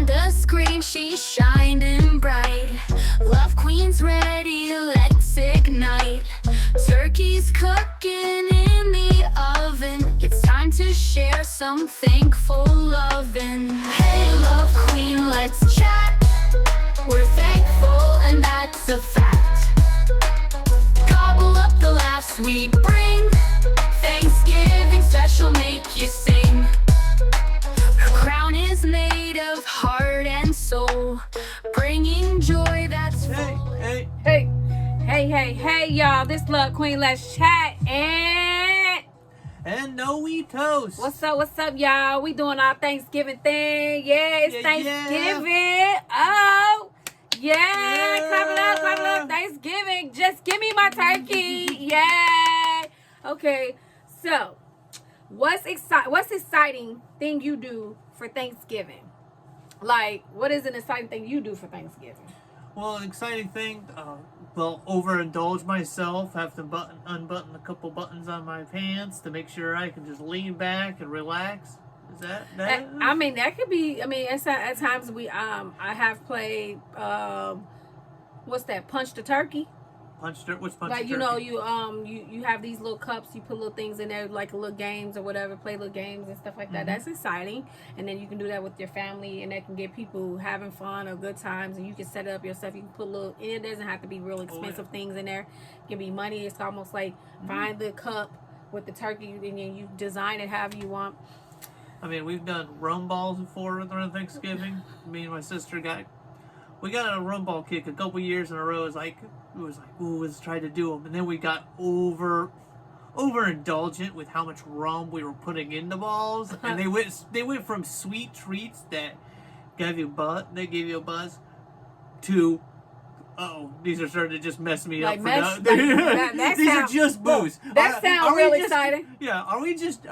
on the screen, she's shining bright. Love queen's ready, let's ignite. Turkey's cooking in the oven. It's time to share some thankful loving. Hey, love queen, let's chat. We're thankful, and that's a fact. Gobble up the laughs we bring. Thanksgiving special make you sing. Her crown is made of heart and soul, bringing joy that's full. Hey, y'all. This Love Queen, let's chat and Nowetoast. What's up, y'all? We doing our Thanksgiving thing. Yeah, it's Thanksgiving. Yeah. Oh, yeah. Clap it up. Thanksgiving. Just give me my turkey. Yeah. Okay. So, what's exciting thing you do for Thanksgiving? Like, what is an exciting thing you do for Thanksgiving? Well, an exciting thing, overindulge myself, have to unbutton a couple buttons on my pants to make sure I can just lean back and relax. Is that? I mean, that could be. I mean, at times I have played. What's that? Punch the turkey. What's punch Like, the you know, turkey? you have these little cups, you put little things in there, like little games or whatever, play little games and stuff like that. That's exciting. And then you can do that with your family, and that can get people having fun or good times, and you can set it up yourself. You can put little, and it doesn't have to be real expensive things in there. It can be money. It's almost like find the cup with the turkey, and then you design it however you want. I mean, we've done rum balls before around Thanksgiving. Me and my sister got a rum ball kick a couple years in a row. It was like, ooh, let's try to do them. And then we got overindulgent with how much rum we were putting in the balls. And they went from sweet treats that gave you a buzz to, these are starting to just mess me up. These are just booze. That sounds real exciting. Yeah, are we just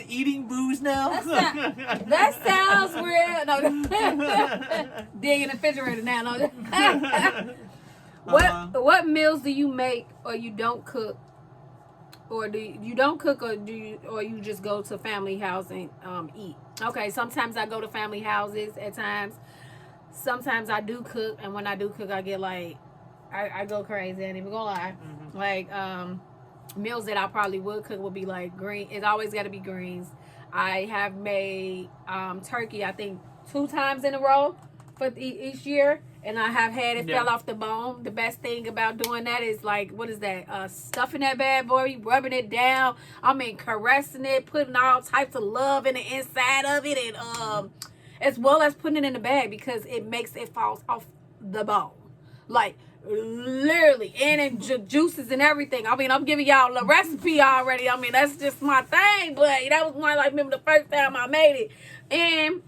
eating booze now? That sounds real. No, dig in the refrigerator now. No. What meals do you make, or you don't cook, or do you just go to family house and eat? Okay, sometimes I go to family houses at times. Sometimes I do cook, and when I do cook, I get like, I go crazy. I ain't even gonna lie. Like, meals that I probably would cook would be like green. It's always got to be greens. I have made turkey, I think 2 times in a row for each year, and I have had it fell off the bone. The best thing about doing that is, like, what is that? Stuffing that bad boy, rubbing it down. I mean, caressing it, putting all types of love in the inside of it, and as well as putting it in the bag, because it makes it fall off the bone, like literally, and it juices and everything. I mean, I'm giving y'all the recipe already. I mean, that's just my thing. But that was one, like, remember the first time I made it, and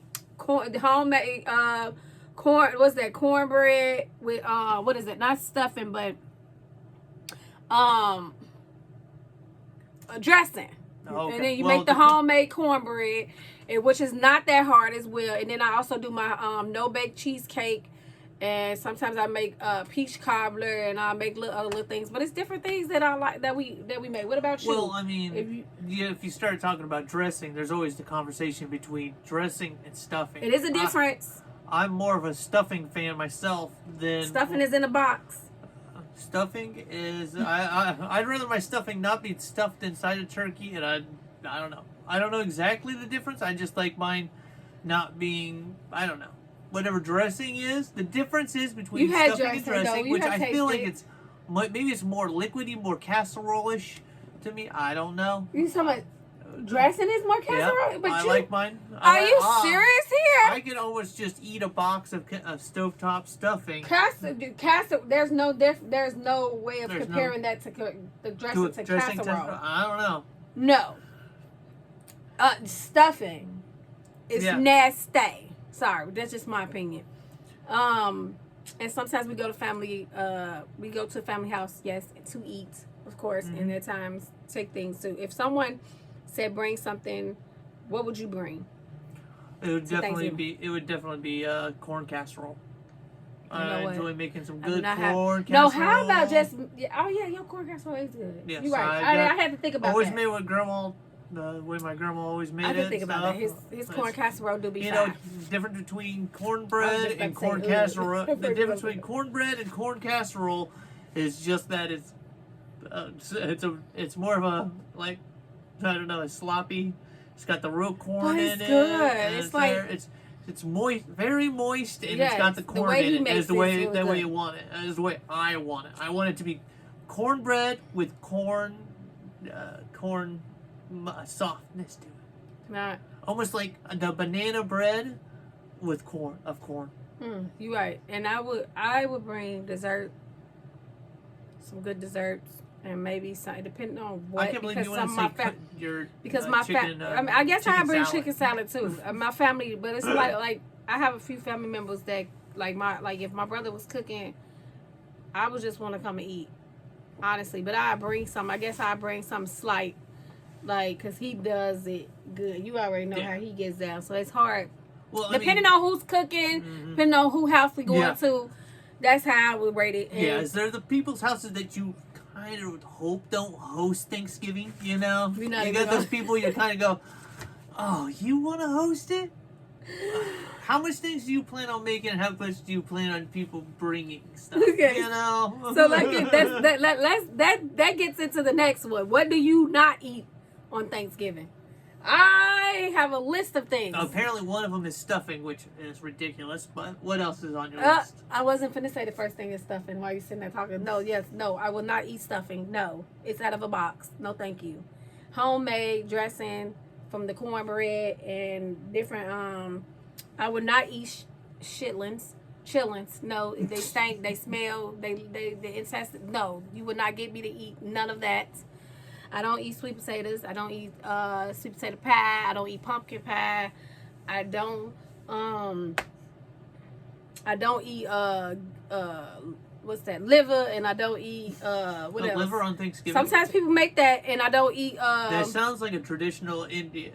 homemade what's that, cornbread with what is it, not stuffing, but a dressing. Okay. And then you make the homemade cornbread, which is not that hard as well. And then I also do my no-bake cheesecake, and sometimes I make peach cobbler, and I make other little things. But it's different things that I like that we make. What about you? Well, I mean, if you start talking about dressing, there's always the conversation between dressing and stuffing. It is a difference. I'm more of a stuffing fan myself than... Stuffing is in a box. Stuffing is... I'd rather my stuffing not be stuffed inside a turkey, and I don't know. I don't know exactly the difference. I just like mine not being... I don't know. Whatever dressing is, the difference is between stuffing and dressing, which I feel like maybe it's more liquidy, more casserole-ish to me. I don't know. You talking about... Dressing is more casserole, yeah, but I like mine. Are you serious here? I could almost just eat a box of stovetop stuffing. There's no way of comparing that to the dressing to casserole. I don't know. No. Stuffing is nasty. Sorry, that's just my opinion. And sometimes we go to family house, yes, to eat, of course, and at times take things too. If someone said bring something, what would you bring? It would definitely be corn casserole. I enjoy making some good corn casserole. No, how about just your corn casserole is good. Yes, you're right. I had to think about always that. made what Grandma the way my grandma always made I it. didn't think about that. stuff. His corn casserole do be You fine. know, difference between I was cornbread just and about to corn say, ugh. casserole. The Pretty difference well. between cornbread and corn casserole is just that it's more of a, like, I don't know, it's sloppy. It's got the real corn But in it's it. good. and It's like- there. It's moist, very moist, and Yes, it's got the the corn way in he it. makes Is the it, way it's that really way good. you want it. Is the way I want it. I want it to be cornbread with corn softness to it. Not. Almost like the banana bread with corn. You right. And I would bring dessert, some good desserts, and maybe some, depending on what. I can't believe because you want to some of say my your because my chicken. I mean, I guess I chicken bring salad. chicken salad too. My family, but it's like I have a few family members that like if my brother was cooking, I would just want to come and eat, honestly. But I bring some. I guess I bring some slight, like, cause he does it good. You already know Yeah. how he gets down, so it's hard. Well, Depending on who's cooking, depending on who house we going Yeah. to, that's how I would rate it. And yeah, is there the people's houses that you kind of hope don't host Thanksgiving? You know, We're not you even got those gonna- people you kind of go, oh, you want to host it? How much things do you plan on making? How much do you plan on people bringing stuff? Okay. You know. So like that gets into the next one. What do you not eat on Thanksgiving? I have a list of things. Apparently, one of them is stuffing, which is ridiculous. But what else is on your Uh, list? I wasn't finna say the first thing is stuffing while you sitting there talking. No, I will not eat stuffing. No, it's out of a box. No, thank you. Homemade dressing from the cornbread and different. I would not eat chitlins. No, they stink. They smell. They intestine. No, you would not get me to eat none of that. I don't eat sweet potatoes. I don't eat sweet potato pie. I don't eat pumpkin pie. I don't eat what's that, liver, and I don't eat what The else? liver on Thanksgiving. Sometimes people make that, and I don't eat. That sounds like a traditional Indian,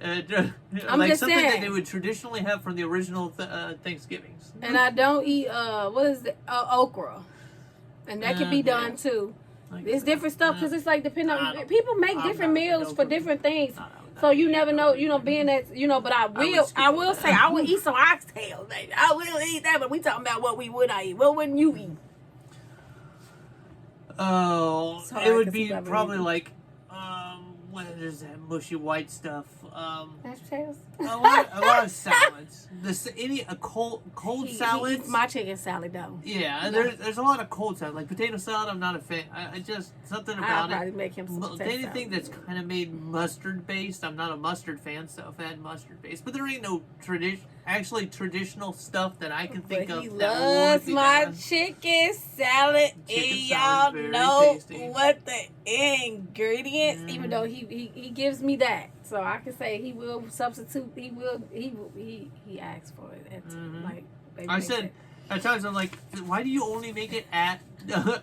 I'm like just something that saying. they would traditionally have from the original Thanksgivings. And I don't eat what is it? Okra, and that can be done too. It's different stuff because it's like depending on people make I'm different not meals with for okra. different things. No, So you never know, being that, but I will say I would eat some oxtail, baby. I will eat that, but we talking about what we would I eat. What wouldn't you eat? Oh, It's hard it would 'cause be you gotta probably eat. like, what is that mushy white stuff? Mashed potatoes. A lot of salads. A cold He salads. eats my chicken salad though. Yeah, No. there's a lot of cold salad. Like potato salad, I'm not a fan. I just, something I'll about probably it. make him some potato Anything salad. that's kind of made mustard based, I'm not a mustard fan, so if I had mustard based. But there ain't no traditional stuff that I can think But of he that loves would be my bad. chicken salad, Chicken and salad's y'all very know tasty. what the ingredients. Even Mm. though he gives me that, so I can say he will substitute. He asks for it. It's Mhm. like baby I makes said it. at times I'm like, why do you only make it at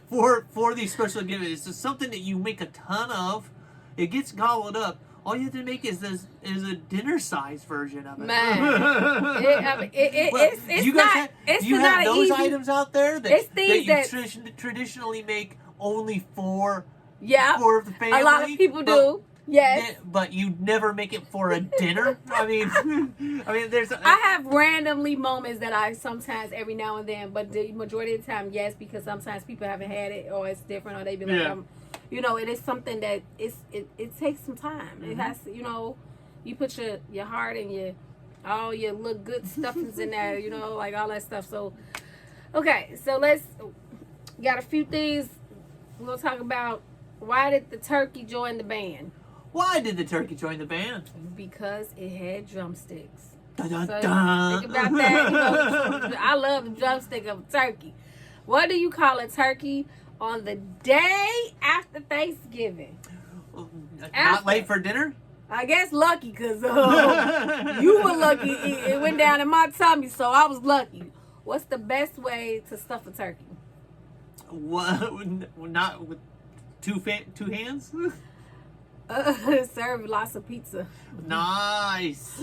for these special gifts? It's just something that you make a ton of. It gets gobbled up. All you have to make is a dinner size version of it. Man, Well, it's you guys not. have, It's do you not have an those easy. items out there that, It's that things you that- traditionally make only for Yeah, for the family? a lot of people do. Yes. But you never make it for a dinner. I mean, there's. I have randomly moments that I sometimes every now and then, but the majority of the time, yes, because sometimes people haven't had it or it's different or they be like, Yeah. it is something that it takes some time. It has to, you put your heart and all your little good stuffings in there, like all that stuff. So, okay, so got a few things we're gonna talk about. Why did the turkey join the band? Why did the turkey join the band? Because it had drumsticks. Dun, dun, So dun. think about that. I love the drumstick of turkey. What do you call a turkey on the day after Thanksgiving? Not After. late for dinner? I guess lucky because you were lucky. It went down in my tummy, so I was lucky. What's the best way to stuff a turkey? What? Not with two hands? Serve lots of pizza. Nice.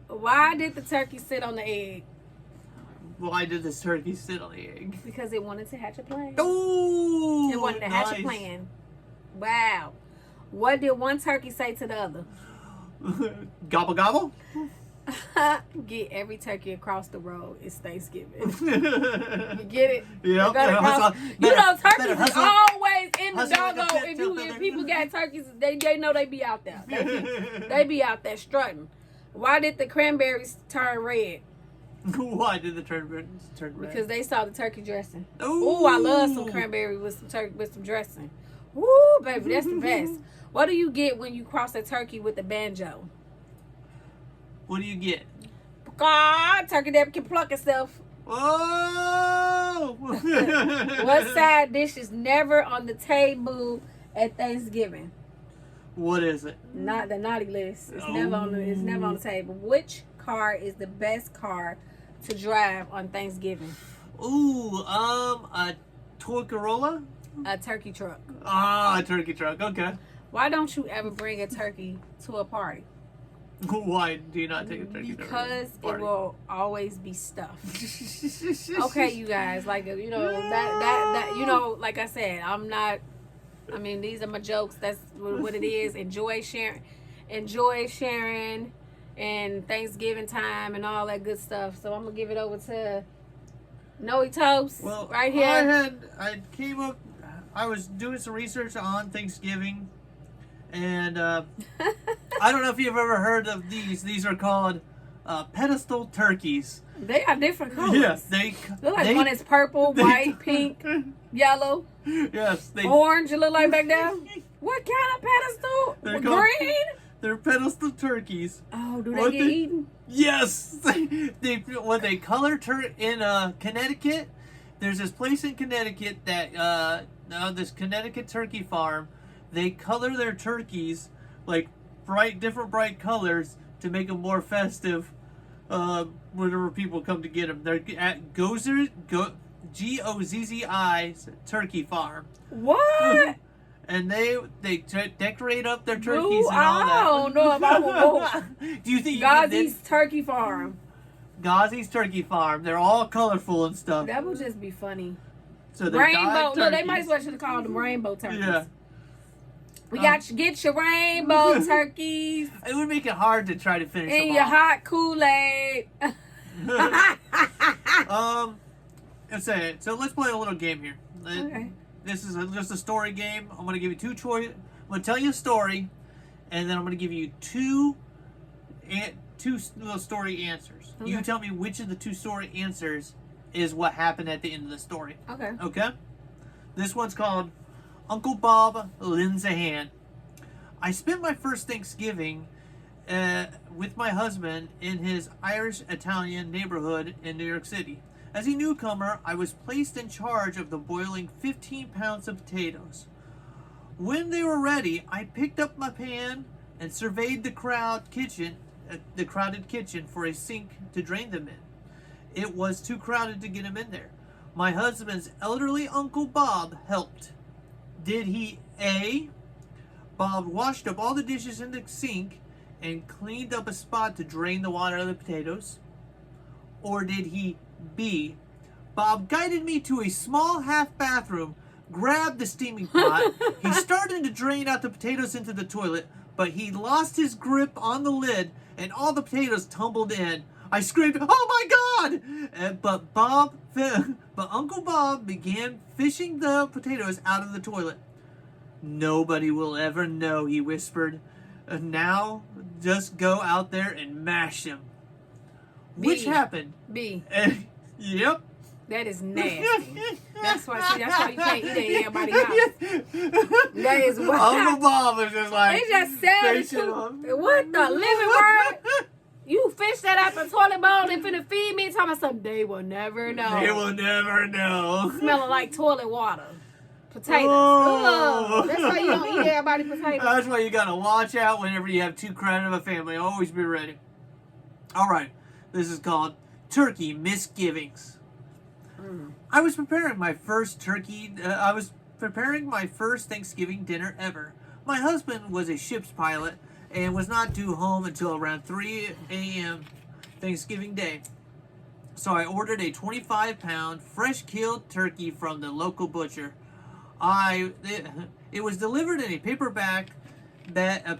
Why did the turkey sit on the egg? Why did this turkey sit on the egg? Because it wanted to hatch a plan. Oh, It wanted to hatch a nice. plan. Wow. What did one turkey say to the other? Gobble gobble. Get every turkey across the road. It's Thanksgiving. You get it? Yep. Turkeys is always in the doggone. If people got turkeys, they know they be out there. They be out there strutting. Why did the cranberries turn red? Why did the cranberries turn red? Because they saw the turkey dressing. Ooh, I love some cranberry with some dressing. Woo, baby, that's the best. What do you get when you cross a turkey with a banjo? What do you get? God, turkey that can pluck itself. Oh! What side dish is never on the table at Thanksgiving? What is it? Not the naughty list. It's never on the table. Which car is the best car to drive on Thanksgiving? Ooh, a toy Corolla? A turkey truck. Ah, a turkey truck. Okay. Why don't you ever bring a turkey to a party? Why do you not take a turkey? Because it will always be stuffed. Okay, you guys, like that like I said, these are my jokes. That's what it is. Enjoy sharing, and Thanksgiving time and all that good stuff. So I'm gonna give it over to Nowetoast right here. I was doing some research on Thanksgiving. And I don't know if you've ever heard of these. These are called pedestal turkeys. They are different colors. Yes, one is purple, white, pink, yellow. Yes, orange. It look like back there. What kind of pedestal? Green. They're pedestal turkeys. Oh, do they get eaten? Yes. When they color in Connecticut, there's this place in Connecticut that this Connecticut turkey farm. They color their turkeys like different bright colors to make them more festive whenever people come to get them. They're at Gozzi's Turkey Farm. What? And they decorate up their turkeys and all that. I don't know if I will go. Do you think Gozzi's Turkey Farm? Gozzi's Turkey Farm. They're all colorful and stuff. That would just be funny. So they're rainbow. No, they might as well should have called them rainbow turkeys. Yeah. Get your rainbow turkeys. It would make it hard to try to finish them in your off. hot Kool-Aid. So let's play a little game here. Okay. This is just a story game. I'm going to give you two choice. I'm going to tell you a story, and then I'm going to give you two little story answers. Okay. You tell me which of the two story answers is what happened at the end of the story. Okay. Okay? This one's called Uncle Bob Lends a Hand. I spent my first Thanksgiving with my husband in his Irish-Italian neighborhood in New York City. As a newcomer, I was placed in charge of the boiling 15 pounds of potatoes. When they were ready, I picked up my pan and surveyed the crowded kitchen for a sink to drain them in. It was too crowded to get them in there. My husband's elderly Uncle Bob helped. Did he A, Bob washed up all the dishes in the sink and cleaned up a spot to drain the water out of the potatoes? Or did he B, Bob guided me to a small half bathroom, grabbed the steaming pot, he started to drain out the potatoes into the toilet, but he lost his grip on the lid and all the potatoes tumbled in. I screamed, "Oh my God!" But Uncle Bob began fishing the potatoes out of the toilet. "Nobody will ever know," he whispered. "Now, just go out there and mash him." Which happened? B. Yep. That is nasty. That's why you can't eat at everybody's house. That is what Uncle Bob was just like, they just said it too. What the living word? You fish that out the toilet bowl and finna feed me, talking about something they will never know. They will never know. Smelling like toilet water. Potatoes. Oh. That's why you don't eat everybody's potatoes. That's why you gotta watch out whenever you have too crowded of a family. Always be ready. Alright, this is called Turkey Misgivings. I was preparing my first Thanksgiving dinner ever. My husband was a ship's pilot and was not due home until around 3 a.m. Thanksgiving Day. So I ordered a 25-pound fresh-killed turkey from the local butcher. It was delivered in a paper bag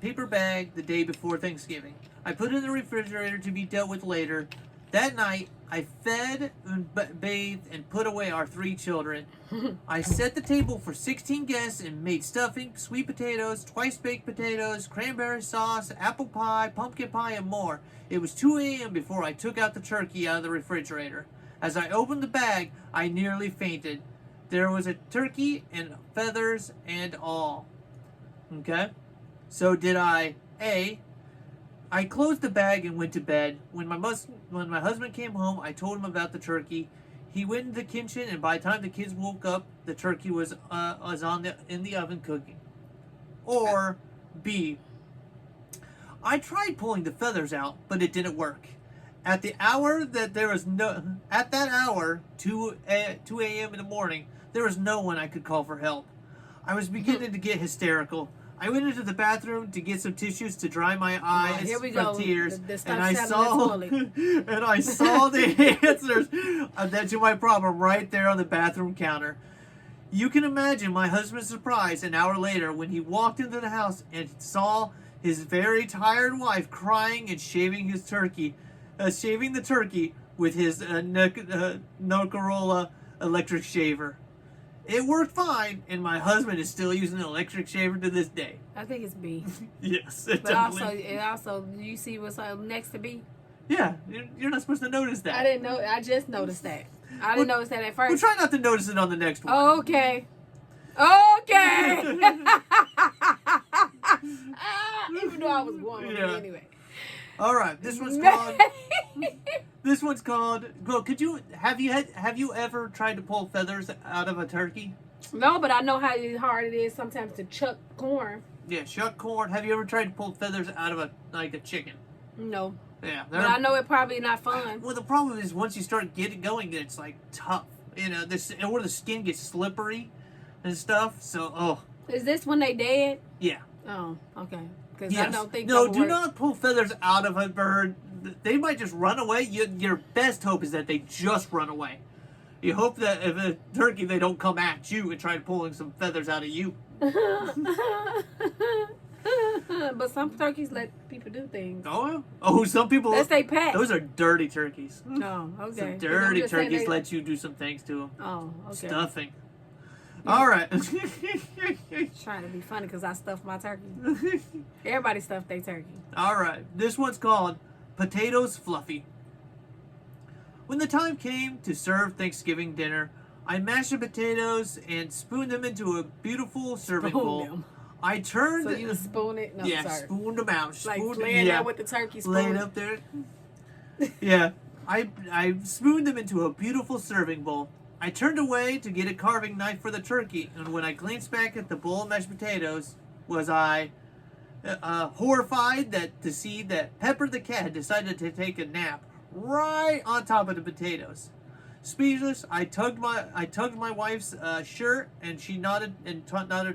paper bag the day before Thanksgiving. I put it in the refrigerator to be dealt with later. That night, I fed, bathed, and put away our 3 children. I set the table for 16 guests and made stuffing, sweet potatoes, twice-baked potatoes, cranberry sauce, apple pie, pumpkin pie, and more. It was 2 a.m. before I took out the turkey out of the refrigerator. As I opened the bag, I nearly fainted. There was a turkey and feathers and all. Okay? So did I, I closed the bag and went to bed. When my husband came home, I told him about the turkey. He went in the kitchen, and by the time the kids woke up, the turkey was in the oven cooking. Or B, I tried pulling the feathers out, but it didn't work. At that hour, 2 a.m. in the morning, there was no one I could call for help. I was beginning to get hysterical. I went into the bathroom to get some tissues to dry my eyes from tears, and I saw the answers to my problem right there on the bathroom counter. You can imagine my husband's surprise an hour later when he walked into the house and saw his very tired wife crying and shaving the turkey with his Nocorola electric shaver. It worked fine, and my husband is still using an electric shaver to this day. I think it's B. Yes, But also, do you see what's next to B? Yeah, you're not supposed to notice that. I didn't know. I just noticed that. I didn't notice that at first. We'll try not to notice it on the next one. Okay. Okay. Even though I was going with it anyway. All right, this one's called. Well, have you ever tried to pull feathers out of a turkey? No, but I know how hard it is sometimes to chuck corn. Yeah, shuck corn. Have you ever tried to pull feathers out of a chicken? No. Yeah, but I know it probably not fun. Well, the problem is once you start getting going, it's like tough. You know, where the skin gets slippery and stuff. So, Is this when they dead? Yeah. Oh, okay. Because yes. I don't think. No, do not pull feathers out of a bird. They might just run away. Your best hope is that they just run away. You hope that if a turkey, they don't come at you and try pulling some feathers out of you. But some turkeys let people do things. Oh, some people. That's they pet. Those are dirty turkeys. Oh, okay. Some dirty turkeys let you do some things to them. Oh, okay. Stuffing. All right. Trying to be funny because I stuffed my turkey. Everybody stuffed their turkey. All right. This one's called Potatoes Fluffy. When the time came to serve Thanksgiving dinner, I mashed the potatoes and spooned them into a beautiful serving bowl. I turned. So you spoon it? No, yeah, sorry. spooned them out. Like laying out with the turkey spoon. Laid up there. Yeah. I spooned them into a beautiful serving bowl. I turned away to get a carving knife for the turkey, and when I glanced back at the bowl of mashed potatoes, was I horrified to see that Pepper the cat had decided to take a nap right on top of the potatoes. Speechless, I tugged my wife's shirt, and she nodded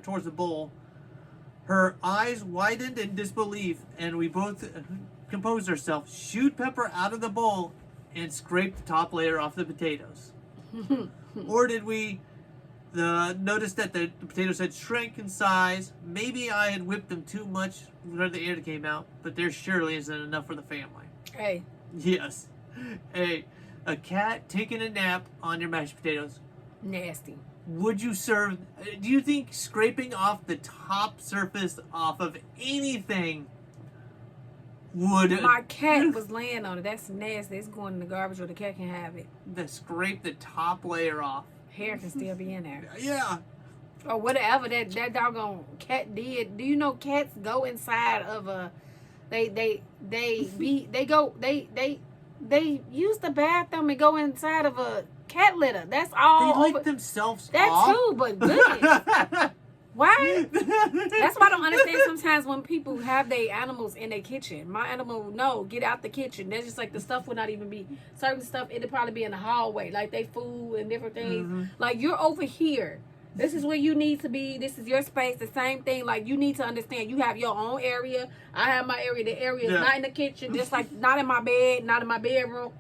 towards the bowl. Her eyes widened in disbelief, and we both composed ourselves, shooed Pepper out of the bowl, and scraped the top layer off the potatoes. Or did we notice that the potatoes had shrunk in size? Maybe I had whipped them too much where the air came out, but there surely isn't enough for the family. Hey. Yes. Hey, a cat taking a nap on your mashed potatoes. Nasty. Would you serve... Do you think scraping off the top surface off of anything would... My cat was laying on it. That's nasty. It's going in the garbage or the cat can have it. Scrape the top layer off. Hair can still be in there. Yeah. Or whatever that doggone cat did. Do you know cats go inside of a... They use the bathroom and go inside of a cat litter. That's all. They lick themselves That's off. true, but goodness. Why? That's why I don't understand sometimes when people have their animals in their kitchen. My animal, no, get out the kitchen. That's just like the stuff would not even be, certain stuff, it'd probably be in the hallway. Like they food and different things. Mm-hmm. Like you're over here. This is where you need to be. This is your space. The same thing. Like you need to understand. You have your own area. I have my area. The area is not in the kitchen. Just like not in my bed. Not in my bedroom.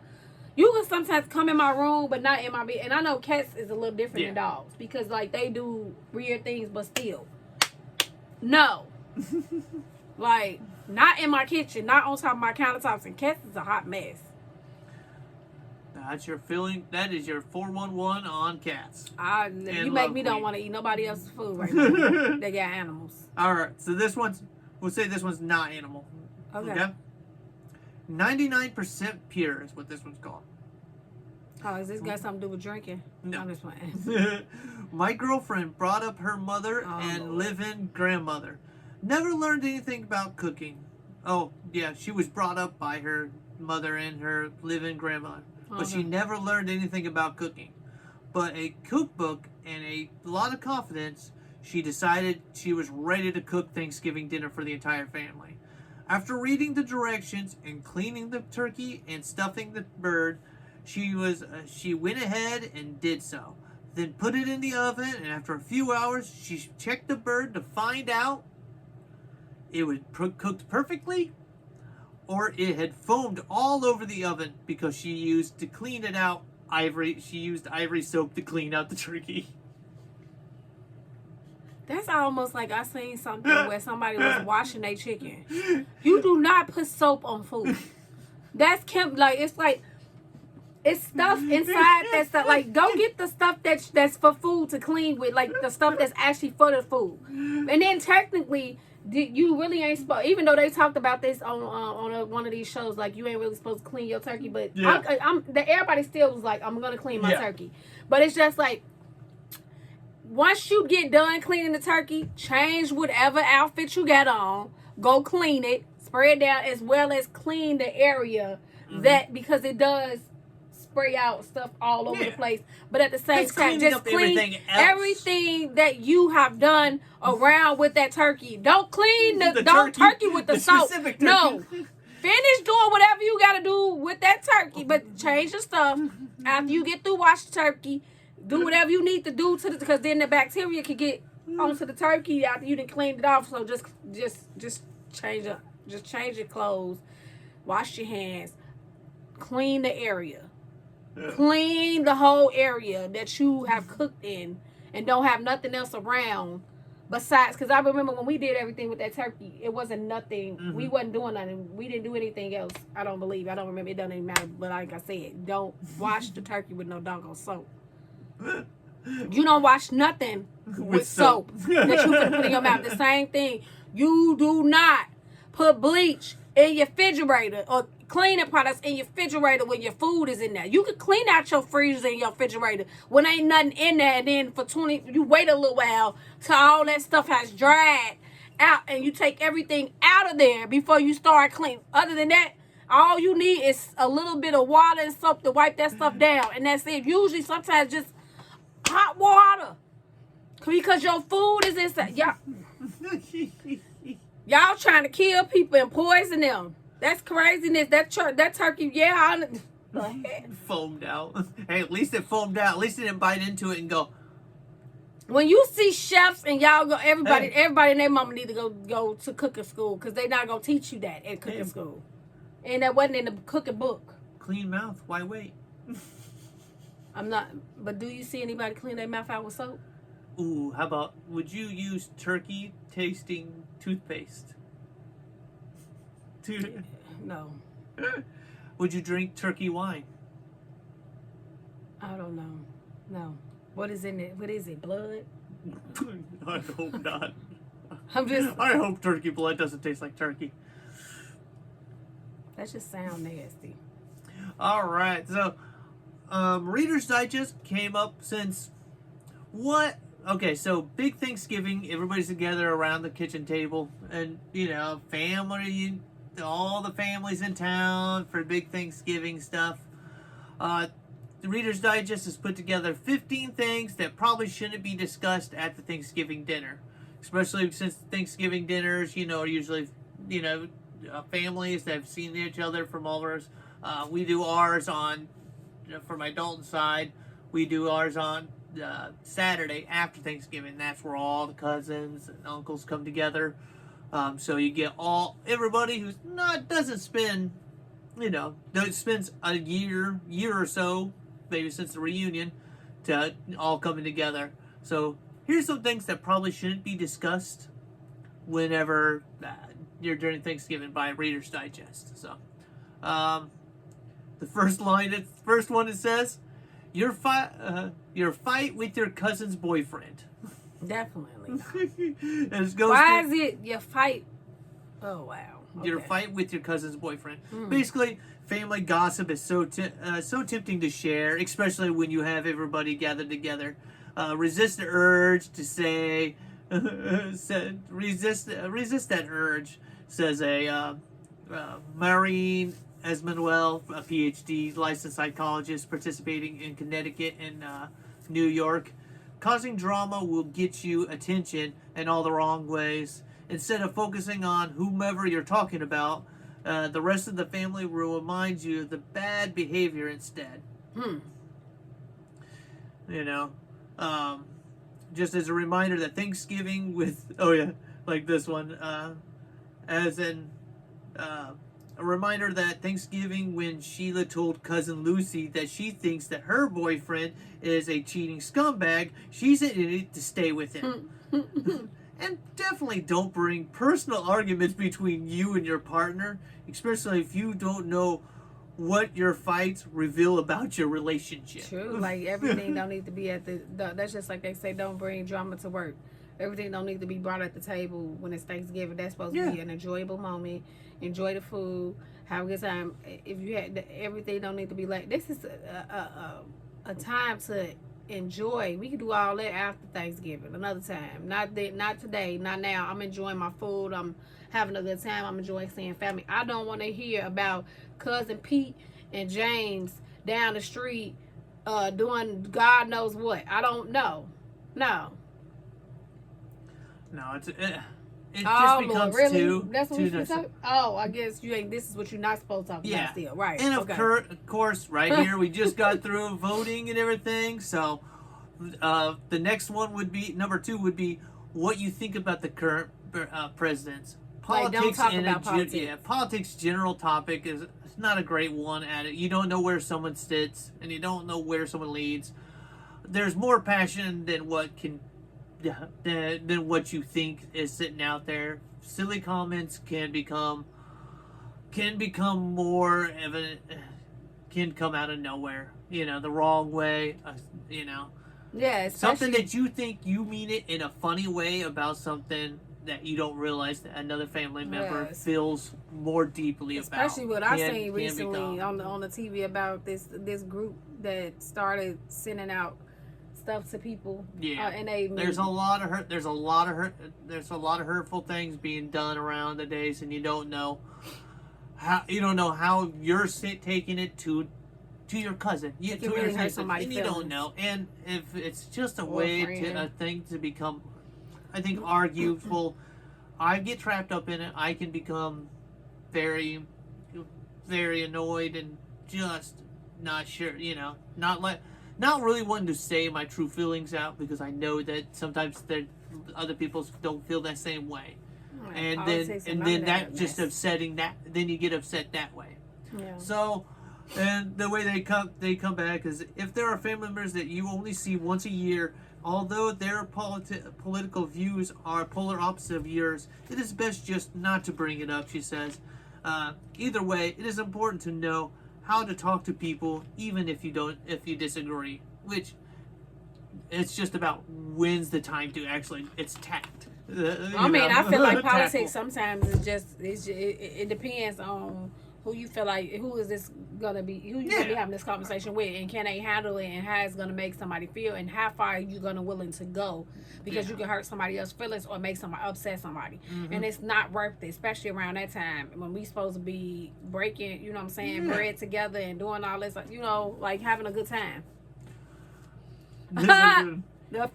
You can sometimes come in my room, but not in my bed. And I know cats is a little different than dogs because like they do weird things, but still, no. Like, not in my kitchen, not on top of my countertops, and cats is a hot mess. That's your feeling. That is your 411 on cats. You make me don't want to eat nobody else's food right now. They got animals. All right, so we'll say this one's not animal. Okay. 99% pure is what this one's called. Oh, has this got something to do with drinking? No. I'm just playing. My girlfriend brought up her mother and Lord. live-in grandmother. Never learned anything about cooking. Oh, yeah, she was brought up by her mother and her live-in grandmother. But she never learned anything about cooking. But a cookbook and a lot of confidence, she decided she was ready to cook Thanksgiving dinner for the entire family. After reading the directions and cleaning the turkey and stuffing the bird, she went ahead and did so. Then put it in the oven, and after a few hours, she checked the bird to find out it was cooked perfectly, or it had foamed all over the oven because she used ivory soap to clean out the turkey. That's almost like I seen something where somebody was washing their chicken. You do not put soap on food. That's it's stuff inside that stuff. Like, go get the stuff that's for food to clean with, like the stuff that's actually for the food. And then technically, you really ain't supposed. Even though they talked about this on one of these shows, like you ain't really supposed to clean your turkey. But everybody still was like, I'm gonna clean my turkey. But it's just like, once you get done cleaning the turkey, change whatever outfit you got on, go clean it, spray it down, as well as clean the area because it does spray out stuff all over the place. But at the same time, just clean everything that you have done around with that turkey. Don't clean the turkey with the soap. No. Finish doing whatever you got to do with that turkey, but change the stuff after you get through wash the turkey. Do whatever you need to do because then the bacteria can get onto the turkey after you done cleaned it off. So just change up. Just change your clothes. Wash your hands. Clean the area. Clean the whole area that you have cooked in, and don't have nothing else around besides. Because I remember when we did everything with that turkey, it wasn't nothing. We wasn't doing nothing. We didn't do anything else. I don't remember. It doesn't even matter. But like I said, don't wash the turkey with no doggone soap. You don't wash nothing with soap that you put in your mouth. The same thing. You do not put bleach in your refrigerator or cleaning products in your refrigerator when your food is in there. You can clean out your freezer and your refrigerator when ain't nothing in there, and then you wait a little while till all that stuff has dried out and you take everything out of there before you start cleaning. Other than that, all you need is a little bit of water and soap to wipe that stuff down, and that's it. Usually, sometimes just hot water, because your food is inside. Y'all trying to kill people and poison them. That's craziness. That turkey, foamed out. Hey, at least it foamed out. At least it didn't bite into it and go. When you see chefs and y'all go, everybody and their mama need to go to cooking school, because they not gonna teach you that at cooking school, and that wasn't in the cooking book. Clean mouth. Why wait? I'm not. But do you see anybody clean their mouth out with soap? Ooh, how about, would you use turkey tasting toothpaste? No. Would you drink turkey wine? I don't know. No. What is in it? What is it? Blood? I hope not. I hope turkey blood doesn't taste like turkey. That just sounds nasty. All right, so Reader's Digest came up since what? Okay, so big Thanksgiving, everybody's together around the kitchen table, and family, all the families in town for big Thanksgiving stuff. The Reader's Digest has put together 15 things that probably shouldn't be discussed at the Thanksgiving dinner, especially since Thanksgiving dinners, are usually, families that have seen each other from all of us. We do ours on, for my Dalton side, we do ours on Saturday after Thanksgiving. That's where all the cousins and uncles come together. So you get everybody who's doesn't spend, that spends a year or so, maybe since the reunion, to all coming together. So here's some things that probably shouldn't be discussed whenever you're during Thanksgiving by Reader's Digest. So, the first one it says, your fight with your cousin's boyfriend. Definitely not. And it goes Why to- is it your fight? Oh wow. Your Okay. fight with your cousin's boyfriend. Basically, family gossip is so tempting to share, especially when you have everybody gathered together. Resist the urge to say, resist that urge, says a Maureen Esmanuel, a PhD licensed psychologist participating in Connecticut and New York. Causing drama will get you attention in all the wrong ways. Instead of focusing on whomever you're talking about, the rest of the family will remind you of the bad behavior instead. You know, just as a reminder that Thanksgiving like this one, as in a reminder that Thanksgiving when Sheila told cousin Lucy that she thinks that her boyfriend is a cheating scumbag, she's in it to stay with him. And definitely don't bring personal arguments between you and your partner, especially if you don't know what your fights reveal about your relationship. True. Like everything don't need to be at that's just like they say, don't bring drama to work. Everything don't need to be brought at the table when it's Thanksgiving. That's supposed to be an enjoyable moment. Enjoy the food. Have a good time. If you had everything don't need to be like this is a time to enjoy. We can do all that after Thanksgiving, another time. Not today, not now. I'm enjoying my food. I'm having a good time. I'm enjoying seeing family. I don't want to hear about cousin Pete and James down the street doing God knows what. I don't know. No. No, it just becomes really? too. That's what too we should say? Oh, I guess you ain't. This is what you're not supposed to talk about still, right? And of course, right here we just got through voting and everything. So, the next one would be number 2 would be what you think about the current presidents. Politics don't talk about politics. Politics general topic is not a great one at it. You don't know where someone sits, and you don't know where someone leads. There's more passion than what what you think is sitting out there. Silly comments can become more evident, can come out of nowhere. You know, the wrong way. You know, yeah, something that you think you mean it in a funny way about something that you don't realize that another family member feels more deeply about. Especially what I seen recently on the TV about this group that started sending out stuff to people. Yeah, and there's a lot of hurt. There's a lot of hurtful things being done around the days, and you don't know how you're taking it to your cousin. Yeah, to really your hurt cousin, somebody's and you don't feelings. know. And if it's just a Or way friend. a thing to become, I think, arguable. I get trapped up in it. I can become very, very annoyed and just not sure. You know, not really wanting to say my true feelings out because I know that sometimes other people don't feel that same way, and then that just upsetting that. Then you get upset that way. Yeah. So, and the way they come back is if there are family members that you only see once a year, although their political views are polar opposite of yours, it is best just not to bring it up. She says, either way, it is important to know how to talk to people, even if you disagree. Which it's just about when's the time to actually it's tact. I feel like Tactful. politics sometimes it depends on who you feel like who is this gonna be who you gonna be having this conversation with, and can they handle it, and how it's gonna make somebody feel, and how far are you gonna willing to go, because you can hurt somebody else's feelings or make somebody upset somebody, and it's not worth it, especially around that time when we supposed to be breaking, you know what I'm saying, bread together and doing all this, you know, like having a good time.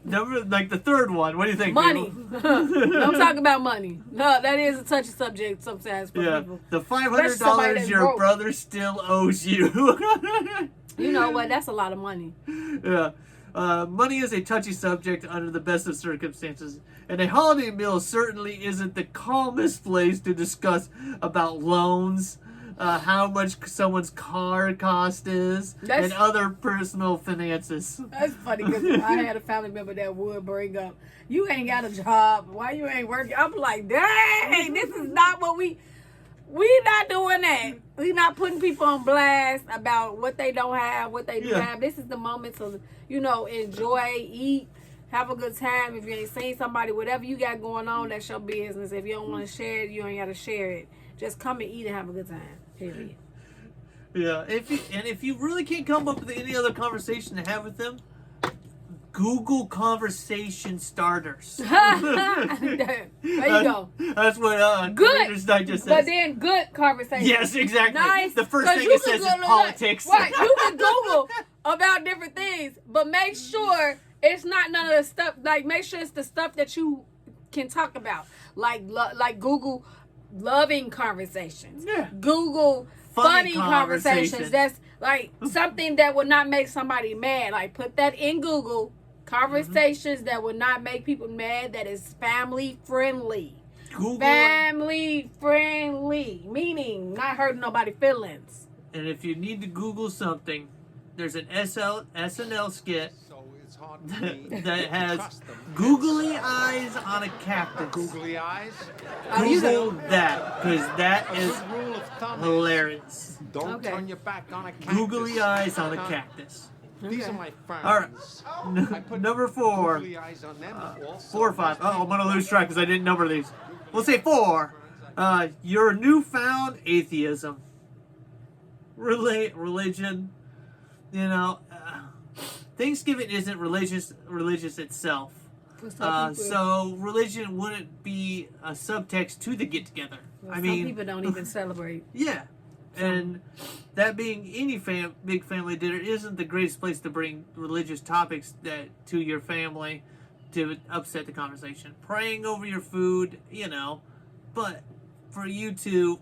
Number like the third one. What do you think? Money. People? Don't talk about money. No, that is a touchy subject sometimes for people. The Especially somebody $500 that's your broke. brother still owes you. You know what? That's a lot of money. Yeah. Money is a touchy subject under the best of circumstances, and a holiday meal certainly isn't the calmest place to discuss about loans, how much someone's car cost is, and other personal finances. That's funny because I had a family member that would bring up, "You ain't got a job. Why you ain't working?" I'm like, dang, this is not what we not doing that. We not putting people on blast about what they don't have, what they do have. This is the moment to, enjoy, eat, have a good time. If you ain't seen somebody, whatever you got going on, that's your business. If you don't want to share it, you ain't got to share it. Just come and eat and have a good time. Period. Yeah. If you really can't come up with any other conversation to have with them, Google conversation starters. There you go. That's what Good. Reader's Digest says. But then good conversation. Yes, exactly. Nice. The first thing it says is politics. Right. You can Google about different things, but make sure it's not none of the stuff. Like, make sure it's the stuff that you can talk about. Like Google loving conversations. Yeah. Google funny conversations. That's like something that would not make somebody mad. Like, put that in Google. Conversations that would not make people mad. That is family friendly. Google family friendly, meaning not hurting nobody's feelings. And if you need to Google something, there's an SNL skit that has googly eyes on a cactus. Googly eyes? Google that, because that is hilarious. Don't turn your back on a cactus. Googly eyes on a cactus. These are my friends. All right. Number 4. Googly eyes on them, 4 or 5. Oh, I'm gonna lose track because I didn't number these. We'll say 4. Your newfound atheism. Religion. Thanksgiving isn't religious itself. So religion wouldn't be a subtext to the get-together. Well, some people don't even celebrate. Yeah. And that being any big family dinner isn't the greatest place to bring religious topics to your family to upset the conversation. Praying over your food, but for you to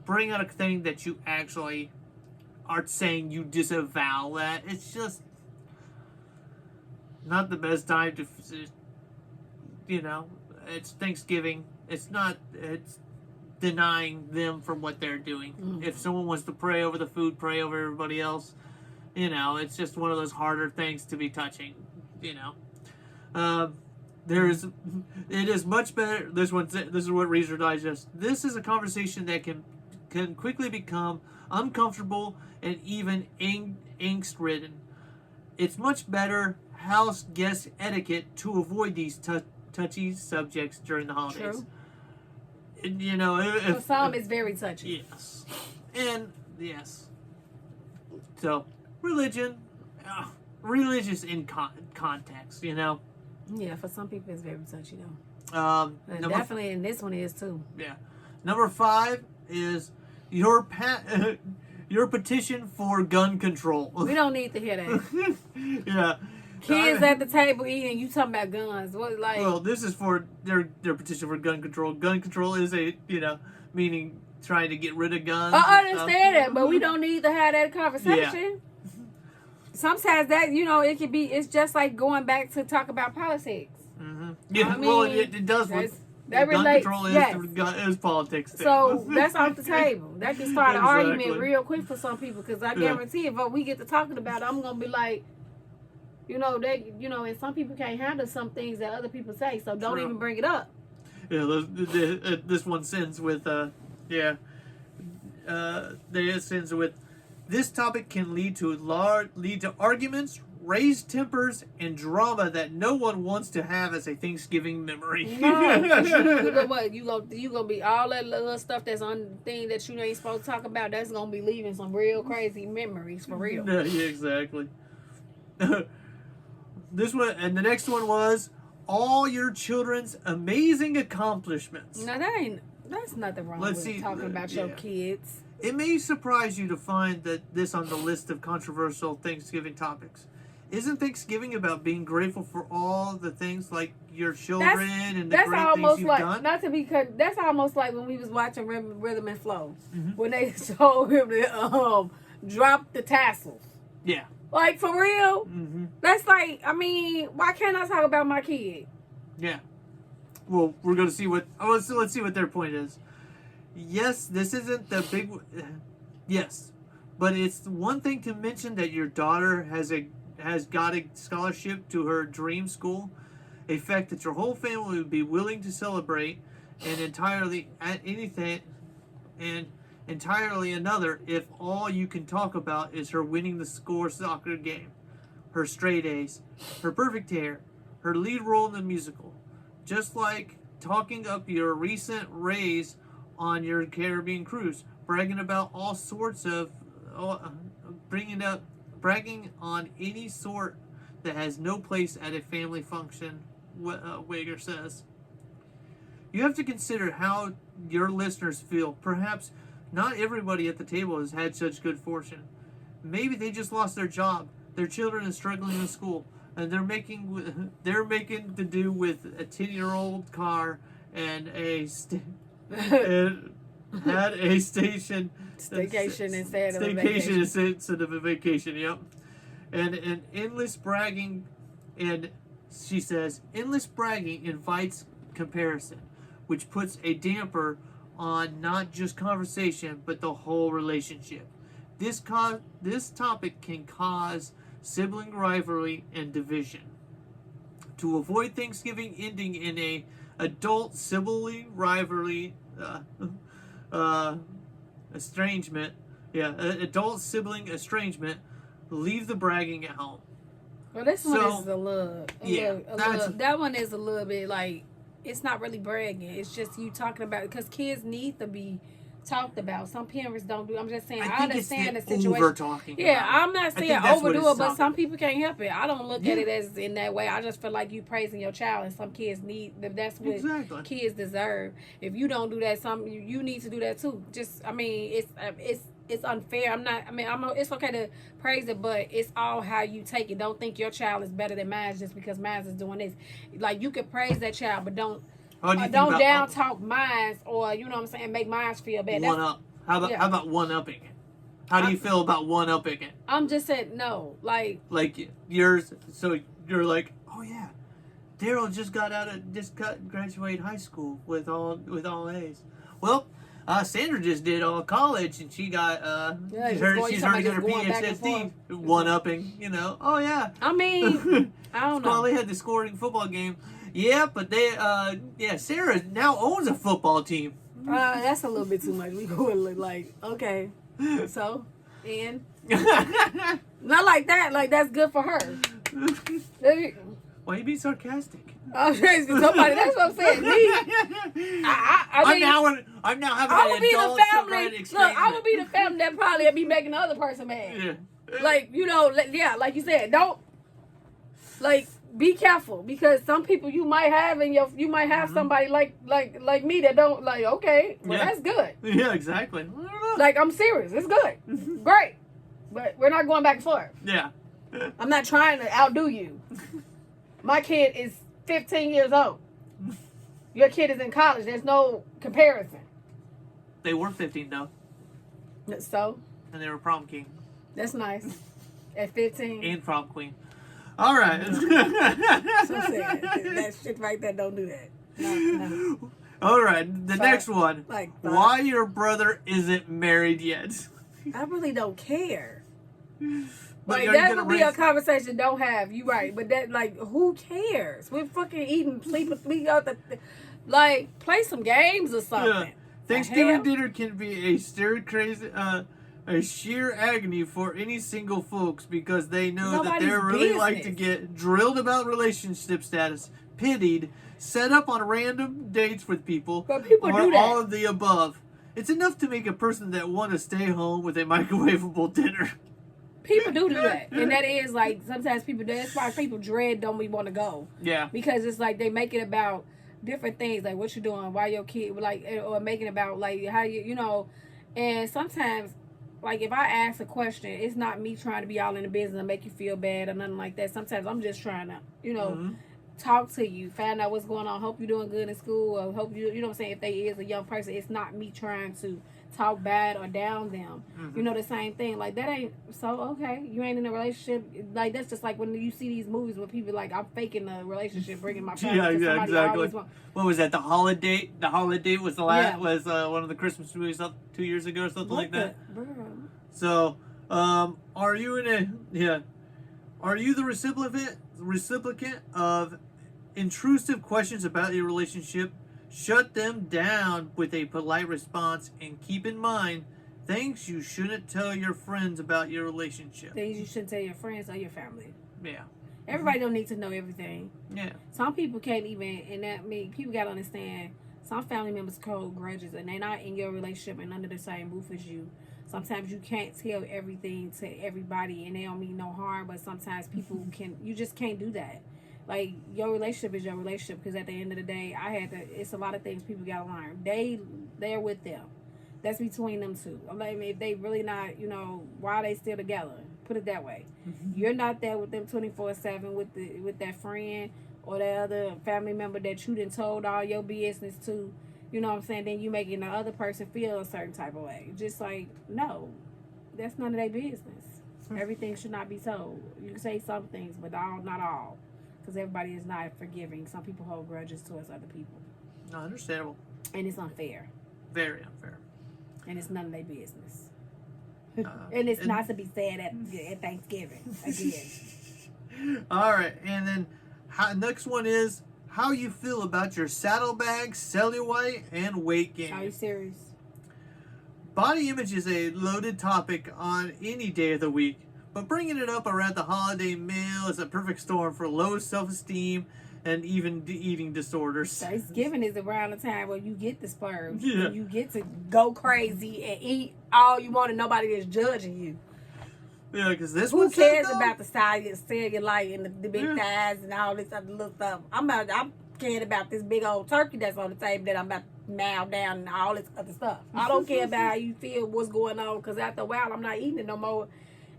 bring out a thing that you actually are saying you disavow that, it's just not the best time to, it's Thanksgiving. It's denying them from what they're doing. Mm-hmm. If someone wants to pray over the food, pray over everybody else, it's just one of those harder things to be touching, it is much better. This is what Reader Digest. This is a conversation that can quickly become uncomfortable and even angst-ridden. It's much better house guest etiquette to avoid these touchy subjects during the holidays. True. For some, it's very touchy. Yes. And, yes. So, religious in context, Yeah, for some people, it's very touchy, though. Definitely, and this one is, too. Yeah. Number 5 is your petition for gun control. We don't need to hear that. Yeah. Kids at the table eating, you talking about guns. Well, this is for their petition for gun control. Gun control is meaning trying to get rid of guns. I understand that, but we don't need to have that conversation. Yeah. Sometimes that, it's just like going back to talk about politics. Mm-hmm. Yeah, it does. That gun relates, control is politics too. So that's off the table. That can start an argument real quick for some people, because I guarantee if we get to talking about it, I'm gonna be like, and some people can't handle some things that other people say, so don't even bring it up. Yeah, this one ends with, this topic can lead to arguments, raised tempers, and drama that no one wants to have as a Thanksgiving memory. No, you gonna be all that little stuff that's on the thing that you ain't supposed to talk about. That's gonna be leaving some real crazy memories for real. Yeah, exactly. This one and the next one was all your children's amazing accomplishments. Now that's nothing wrong with talking about your kids. It may surprise you to find that this on the list of controversial Thanksgiving topics. Isn't Thanksgiving about being grateful for all the things like your children and the great things you've done? That's almost like when we was watching Rhythm and Flow, when they told him to drop the tassels. Yeah. Like, for real? Mm-hmm. That's like, why can't I talk about my kid? Yeah. Well, we're going to see let's see what their point is. yes, this isn't the big. Yes, but it's one thing to mention that your daughter has got a scholarship to her dream school, a fact that your whole family would be willing to celebrate, and entirely at anything, and entirely another if all you can talk about is her winning the soccer game, her straight A's, her perfect hair, her lead role in the musical, just like talking up your recent raise on your Caribbean cruise, bragging about all sorts of, bragging on any sort that has no place at a family function, Wager says. You have to consider how your listeners feel. Perhaps not everybody at the table has had such good fortune. Maybe they just lost their job. Their children are struggling in school, and they're making to do with a 10-year-old car and had a staycation instead of a vacation. Yep, and an endless bragging, and she says endless bragging invites comparison, which puts a damper on not just conversation but the whole relationship. This topic can cause sibling rivalry and division. To avoid Thanksgiving ending in a adult sibling rivalry estrangement, adult sibling estrangement, leave the bragging at home. Well, this one is a little, that one is a little bit like, it's not really bragging. It's just you talking about it because kids need to be talked about. Some parents don't do. I'm just saying. I understand the situation. Over talking. Yeah, I'm not saying overdo it, but some about. people can't help it. I don't look at it as in that way. I just feel like you praising your child, and some kids need. That's what kids deserve. If you don't do that, you need to do that too. Just, I mean, it's unfair. It's okay to praise it, but it's all how you take it. Don't think your child is better than mine just because mine is doing this. Like, you can praise that child, but don't down talk mine, or you know what I'm saying, make mine feel bad. One up. How about one upping it? How do you feel about one upping it? I'm just saying no, like yours. So you're like, oh yeah, Daryl just graduated high school with all A's. Well, Sandra just did all college, and she got she's already got her PhD. One upping, you know. Oh yeah. I mean, I don't know. They had the scoring football game. Yeah, but Sarah now owns a football team. That's a little bit too much. We going like, okay, so, and not like that. Like, that's good for her. Why you being sarcastic? Somebody. That's what I'm saying. I'm now having an adult family. Look, I would be the family that probably be making the other person mad. Yeah. Like, you know, like you said, don't be careful, because some people you might have somebody like me that don't like. Okay, well, that's good. Yeah, exactly. Like, I'm serious. It's good. Great, but we're not going back and forth. Yeah. I'm not trying to outdo you. My kid is 15 years old. Your kid is in college. There's no comparison. They were 15 though. So? And they were prom king. That's nice. At 15. And prom queen. All right. So sad. That shit right there, don't do that. No. All right. The next one. Why your brother isn't married yet? I really don't care. Like, that would be a conversation don't have. You right. But that, like, who cares? We're fucking eating, sleeping, like, play some games or something. Yeah. Thanksgiving dinner can be a sheer agony for any single folks, because they know that they're really like to get drilled about relationship status, pitied, set up on random dates with people, but people or do that. All of the above. It's enough to make a person that want to stay home with a microwavable dinner. People do that. And that is, like, sometimes people do. That's why people dread don't we want to go. Yeah. Because it's like they make it about different things, like what you're doing, why your kid, like, or making about, like, how you know. And sometimes, like, if I ask a question, it's not me trying to be all in the business and make you feel bad or nothing like that. Sometimes I'm just trying to, you know, talk to you, find out what's going on, hope you're doing good in school, or hope you know what I'm saying, if they is a young person, it's not me trying to talk bad or down them. Mm-hmm. You know, the same thing. Like, that ain't, so, okay, you ain't in a relationship. Like, that's just like when you see these movies where people like, I'm faking a relationship, bringing my family to somebody exactly. always want. What was that? The Holiday? The Holiday was the last, Yeah. was one of the Christmas movies 2 years ago or something like that. Bro. So, are you the recipient of intrusive questions about your relationship? Shut them down with a polite response, and keep in mind things you shouldn't tell your friends about your relationship. Things you shouldn't tell your friends or your family. Yeah. Everybody don't need to know everything. Yeah. Some people can't even, and that mean people gotta understand. Some family members hold grudges, and they're not in your relationship and under the same roof as you. Sometimes you can't tell everything to everybody, and they don't mean no harm. But sometimes people can. You just can't do that. Like, your relationship is your relationship, because at the end of the day, it's a lot of things people gotta learn. They're with them. That's between them two. Like, if they really not, why are they still together? Put it that way. Mm-hmm. You're not there with them 24/7 with that friend or that other family member that you done told all your business to. You know what I'm saying? Then you making the other person feel a certain type of way. Just like, no, that's none of their business. Everything should not be told. You can say some things, but not all. Because everybody is not forgiving. Some people hold grudges towards other people. No, understandable. And it's unfair. Very unfair. And it's none of their business. And it's not to be said at Thanksgiving again. All right, and then next one is how you feel about your saddlebag, cellulite, and weight gain. Are you serious? Body image is a loaded topic on any day of the week, but bringing it up around the holiday meal is a perfect storm for low self-esteem and even eating disorders. Thanksgiving is around the time where you get the splurge. Yeah. And you get to go crazy and eat all you want, and nobody is judging you. Yeah, because this Who one cares about the cellulite and the big Yeah. thighs and all this other little stuff? I'm caring about this big old turkey that's on the table that I'm about to mow down and all this other stuff. I don't care about how you feel, what's going on, because after a while I'm not eating it no more.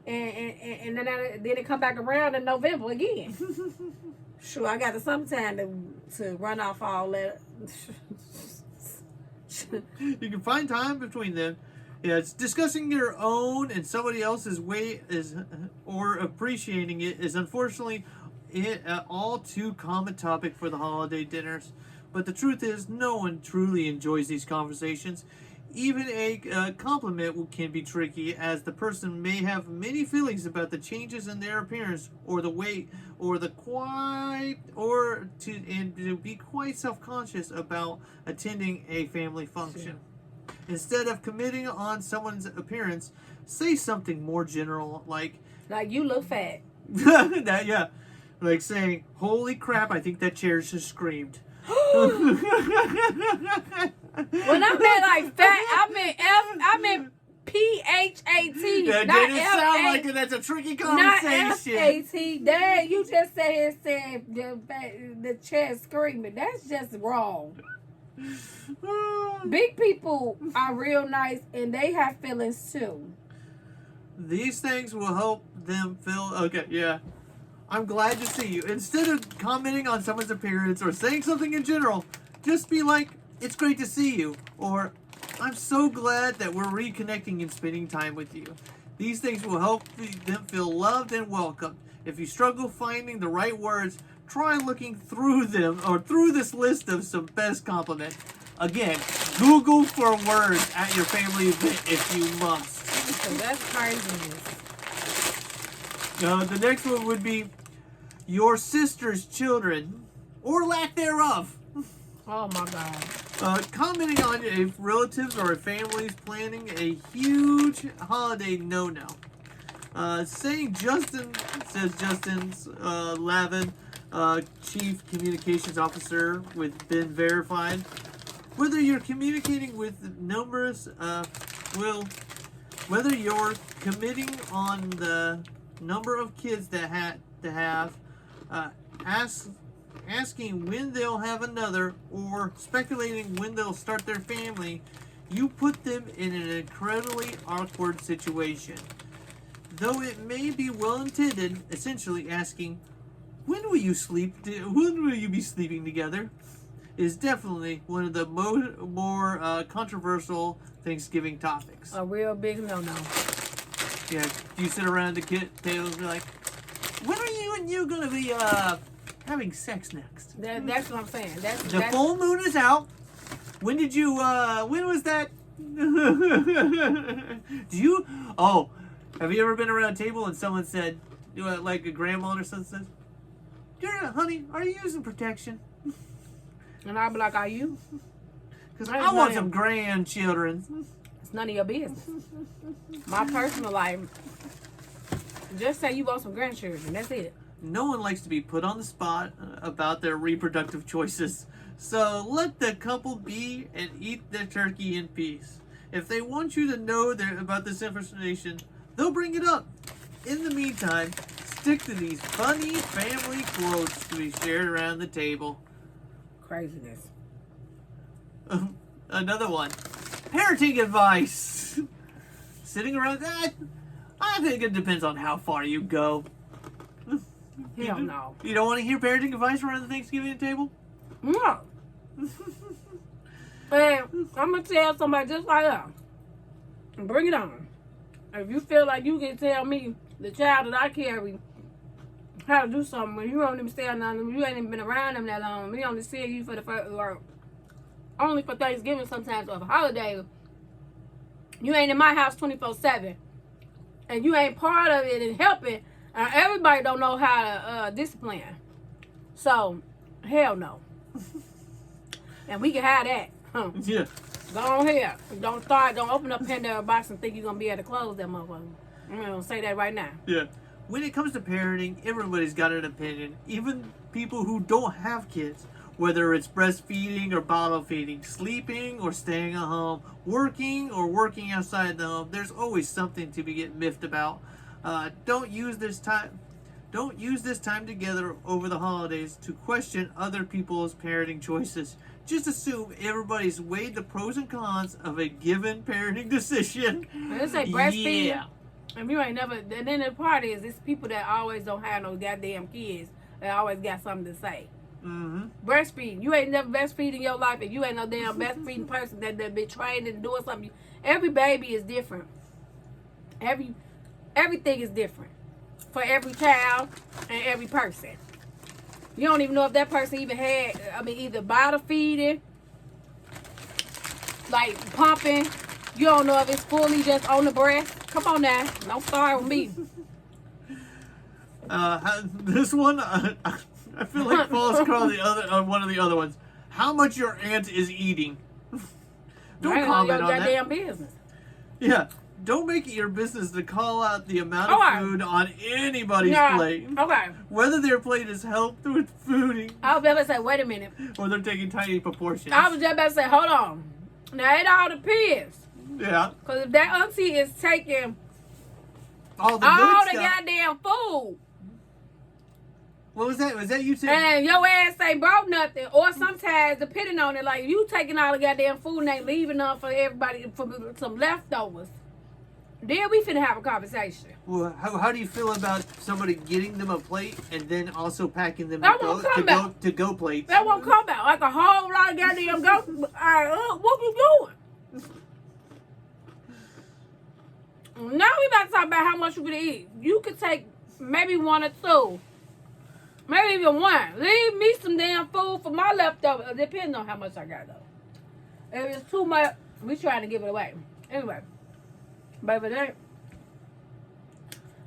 And then it come back around in November again. Sure, I got some time to run off all that. You can find time between them. Yeah, it's discussing your own and somebody else's weight or appreciating it is unfortunately all too common topic for the holiday dinners. But the truth is, no one truly enjoys these conversations. Even a compliment can be tricky, as the person may have many feelings about the changes in their appearance or the weight or to be quite self-conscious about attending a family function. Instead of committing on someone's appearance, say something more general, like you look fat. like saying, "Holy crap! I think that chair just screamed." When I meant like fat, I meant PHAT. Yeah, not it sound like that's a tricky not conversation. FAT. Dad, you just said the chest screaming. That's just wrong. Big people are real nice, and they have feelings too. These things will help them feel okay. Yeah, I'm glad to see you. Instead of commenting on someone's appearance or saying something in general, just be like, "It's great to see you," or "I'm so glad that we're reconnecting and spending time with you." These things will help them feel loved and welcomed. If you struggle finding the right words, try looking through them or through this list of some best compliments. Again, Google for words at your family event if you must. So that's craziness. The next one would be your sister's children, or lack thereof. Oh my God. Commenting on if relatives or a family's planning a huge holiday no-no. Saying Justin's Lavin, Chief Communications Officer with been verified. Whether you're communicating with numbers, whether you're committing on the number of kids that asking when they'll have another, or speculating when they'll start their family, you put them in an incredibly awkward situation. Though it may be well intended, essentially asking, when will you sleep? When will you be sleeping together? Is definitely one of the more controversial Thanksgiving topics. A real big no-no. Yeah, you sit around the table and be like, when are you and you gonna be having sex next? That's what I'm saying. The full moon is out. When did you? When was that? Do you? Oh, have you ever been around a table and someone said, like a grandma or something says, honey, are you using protection? And I'll be like, are you? Because I want some grandchildren. It's none of your business. My personal life, just say you want some grandchildren. That's it. No one likes to be put on the spot about their reproductive choices. So let the couple be and eat their turkey in peace. If they want you to know about this information, they'll bring it up. In the meantime, stick to these funny family quotes to be shared around the table. Craziness. Another one. Parenting advice. Sitting around that, I think it depends on how far you go. Hell no. You don't want to hear parenting advice around the Thanksgiving table? No. And I'm going to tell somebody just like that. Bring it on. If you feel like you can tell me, the child that I carry, how to do something when you don't even stay on them, you ain't even been around them that long. We only see you for the first, or only for Thanksgiving sometimes, or for holiday. You ain't in my house 24/7. And you ain't part of it and helping. Everybody don't know how to discipline. So, hell no. And we can have that. Huh? Yeah. Go on here. Don't open up Pandora's box and think you're going to be able to close that motherfucker. I'm going to say that right now. Yeah. When it comes to parenting, everybody's got an opinion. Even people who don't have kids. Whether it's breastfeeding or bottle feeding, sleeping or staying at home, working or working outside the home, there's always something to be getting miffed about. Don't use this time together over the holidays to question other people's parenting choices. Just assume everybody's weighed the pros and cons of a given parenting decision. When they say breastfeeding, Yeah. if you ain't never, and then the part is, it's people that always don't have no goddamn kids that always got something to say. Mm-hmm. Breastfeeding. You ain't never breastfeed in your life, and you ain't no damn breastfeeding person that been trained and doing something. Every baby is different. Everything is different for every child and every person. You don't even know if that person even had, either bottle feeding, like pumping. You don't know if it's fully just on the breast. Come on now. Don't start with me. This one, I feel like falls across the other one of the other ones. How much your aunt is eating? Don't comment on that. Goddamn business. Yeah, don't make it your business to call out the amount of food on anybody's plate. Okay. Whether their plate is helped with fooding, I was about to say, wait a minute. or they're taking tiny proportions. I was just about to say, hold on. Now it all depends. Yeah. Because if that auntie is taking All the goddamn food, What was that? Was that you saying? and your ass ain't brought nothing, or sometimes, depending on it, like you taking all the goddamn food and ain't leaving enough for everybody, for some leftovers, then we finna have a conversation. Well, how do you feel about somebody getting them a plate and then also packing them That won't come out. to go plates? That won't come out. Like a whole lot of goddamn go. What you doing? Now we about to talk about how much you can eat. You could take maybe one or two. Maybe even one. Leave me some damn food for my leftovers. Depending on how much I got, though. If it's too much, we trying to give it away. Anyway. But if it ain't,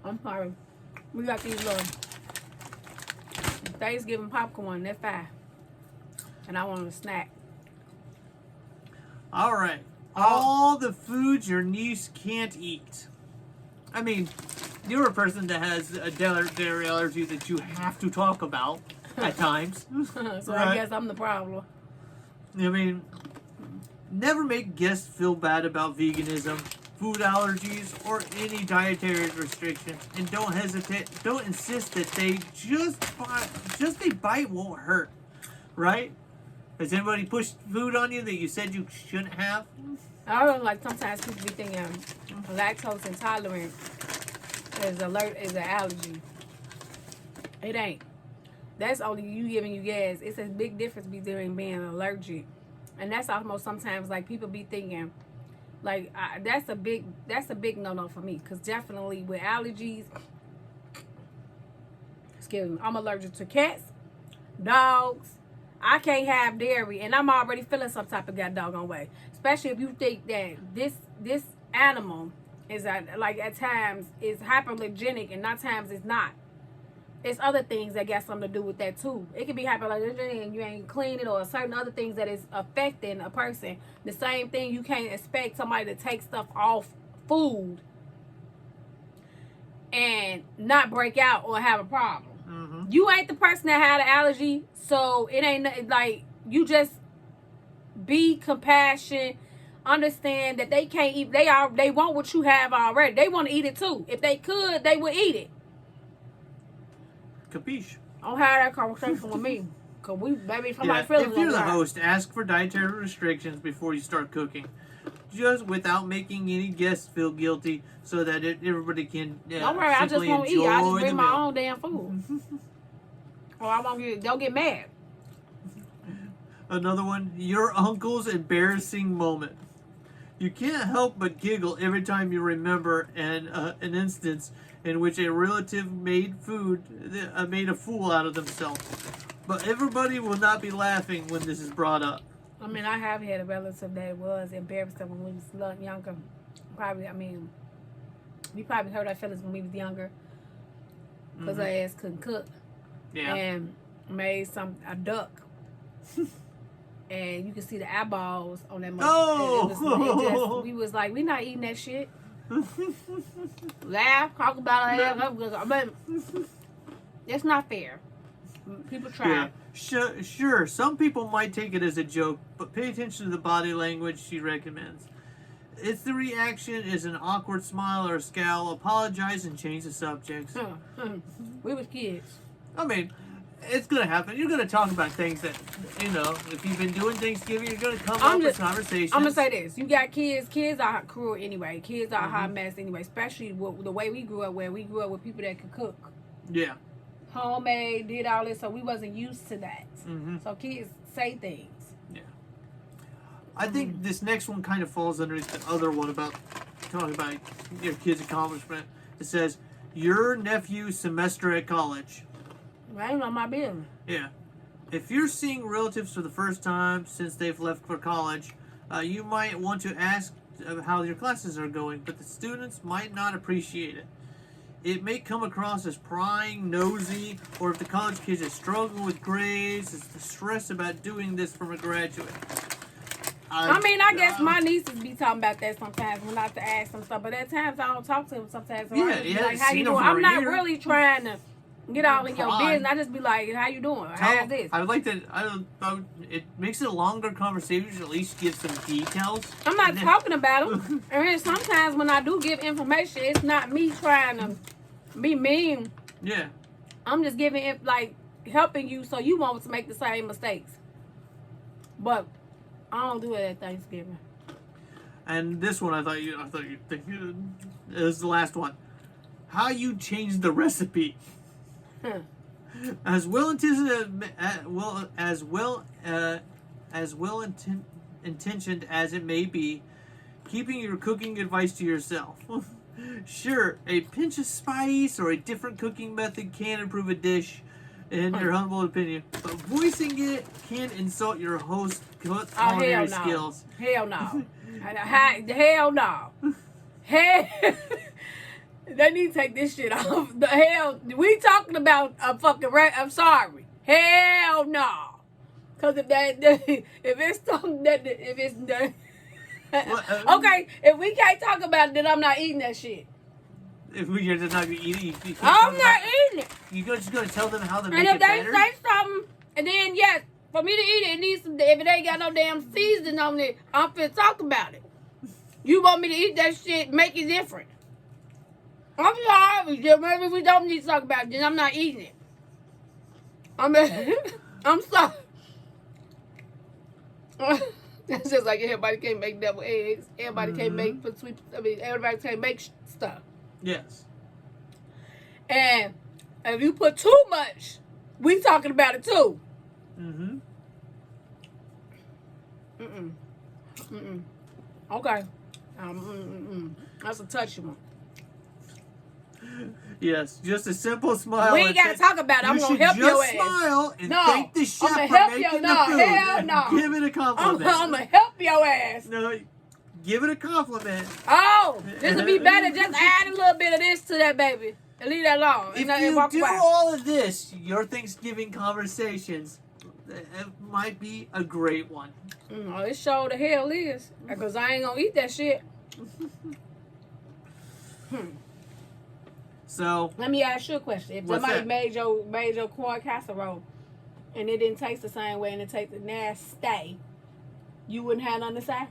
I'm sorry. We got these little Thanksgiving popcorn. They're $5. And I want a snack. All right. All the foods your niece can't eat. I mean, you're a person that has a dairy allergy that you have to talk about at times. So Right. I guess I'm the problem. I mean, never make guests feel bad about veganism, food allergies, or any dietary restrictions, and don't hesitate. Don't insist that just a bite won't hurt, right? Has anybody pushed food on you that you said you shouldn't have? I don't like sometimes people be thinking lactose intolerant is an allergy. It ain't. That's only you giving you gas. It's a big difference between being allergic, and that's almost sometimes like people be thinking, like that's a big no for me, because definitely with allergies, excuse me, I'm allergic to cats, dogs. I can't have dairy, and I'm already feeling some type of god doggone way. Especially if you think that this animal is at times is hyperallergenic, and not times it's not. It's other things that got something to do with that too. It can be hyperallergenic and you ain't cleaning, or certain other things that is affecting a person. The same thing, you can't expect somebody to take stuff off food and not break out or have a problem. Mm-hmm. You ain't the person that had an allergy, so it ain't nothing, like, you just be compassionate. Understand that they can't eat. They want what you have already. They want to eat it too. If they could, they would eat it. Capiche? Don't have that conversation with me, cause maybe somebody feeling. If you're the like host, ask for dietary restrictions before you start cooking, just without making any guests feel guilty, so that everybody can. Don't worry, I just won't eat. I just bring my meal. own damn food. Or I won't get. Don't get mad. Another one, your uncle's embarrassing moment. You can't help but giggle every time you remember an instance in which a relative made a fool out of themselves. But everybody will not be laughing when this is brought up. I mean, I have had a relative that was embarrassed when we was younger. We probably hurt our feelings when we was younger, because our ass couldn't cook. Yeah. And made a duck. And you can see the eyeballs on that. Oh! We was like, we not eating that shit. Laugh, talk about it. It's not fair. People try. Yeah. Sure, some people might take it as a joke, but pay attention to the body language she recommends. If the reaction is an awkward smile or a scowl, apologize and change the subject. We was kids. I mean, it's going to happen. You're going to talk about things that, if you've been doing Thanksgiving, you're going to come up with conversations. I'm going to say this. You got kids. Kids are cruel anyway. Kids are a hot mess anyway, especially with the way we grew up, where we grew up with people that could cook. Yeah. Homemade, did all this, so we wasn't used to that. Mm-hmm. So kids say things. Yeah. I think this next one kind of falls underneath the other one about talking about your kid's accomplishment. It says, your nephew's semester at college. I ain't know my business. Yeah. If you're seeing relatives for the first time since they've left for college, you might want to ask how your classes are going, but the students might not appreciate it. It may come across as prying, nosy, or if the college kids are struggling with grades, it's the stress about doing this from a graduate. I guess my nieces be talking about that sometimes when I have to ask them stuff, but at times I don't talk to them sometimes. So I just be like, how you doing? I'm not really trying to get all in your business. I just be like, how you doing? How's this? I would like to, it makes it a longer conversation, at least give some details. I'm not talking about them. And sometimes when I do give information, it's not me trying to be mean. Yeah. I'm just giving it, like, helping you so you won't make the same mistakes. But I don't do it at Thanksgiving. And this one, I thought you'd think this is the last one. How you changed the recipe. As intentioned as it may be, keeping your cooking advice to yourself. Sure, a pinch of spice or a different cooking method can improve a dish, in your humble opinion, but voicing it can insult your host's culinary skills. Hell no. Hell no. Hell. They need to take this shit off. The hell, we talking about a fucking I'm sorry. Hell no. Cause if it's something if it's okay, if we can't talk about it, then I'm not eating that shit. If we're just not gonna eat it, I'm not eating it. You're just gonna tell them how to make it better. And if better? they say something, and then yes, for me to eat it, it needs some. If it ain't got no damn seasoning on it, I'm finna talk about it. You want me to eat that shit? Make it different. I'm sorry. Maybe we don't need to talk about it. Then I'm not eating it. I'm sorry. That's just like everybody can't make double eggs. Everybody can't make everybody can't make stuff. Yes. And if you put too much We talking about it too. Mm-hmm. Okay. That's a touchy one. Yes, just a simple smile. We ain't gotta talk about it. I'm gonna help your ass. You should just smile and No, thank the chef I'ma for help making you. the No, food. hell and no. Give it a I'm compliment. gonna help your ass. No, give it a compliment. Oh, this would be better. Just add a little bit of this to that, baby. And leave that alone. If And you walk do away. all of this, your Thanksgiving conversations, it might be a great one. Oh, it sure the hell is. Because I ain't gonna eat that shit. So Let me ask you a question. If What's somebody that? made your corn casserole and it didn't taste the same way and it tasted nasty, you wouldn't have nothing to say?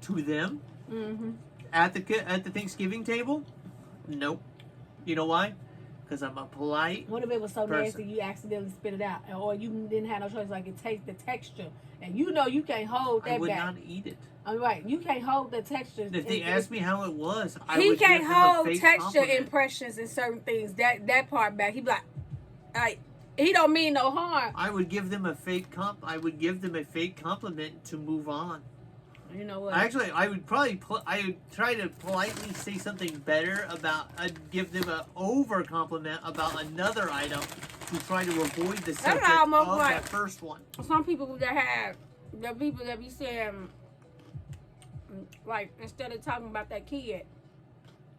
to them Mm-hmm. at the Thanksgiving table, nope. You know why? Because I'm a polite. What if it was so Person. nasty you accidentally spit it out? Or you didn't have no choice, like it tastes the texture. And you know you can't hold that I would back. not eat it. I'm right. You can't hold the texture. If they asked me how it was, I He would can't give them a hold fake texture compliment. impressions and certain things. That part back. He be like, he don't mean no harm. I would give them a fake compliment to move on. You know what? Actually, I would probably I would try to politely say something better about. I'd give them an over compliment about another item to try to avoid the subject of almost like- that first one. Some people that have the people that be saying, like, instead of talking about that kid,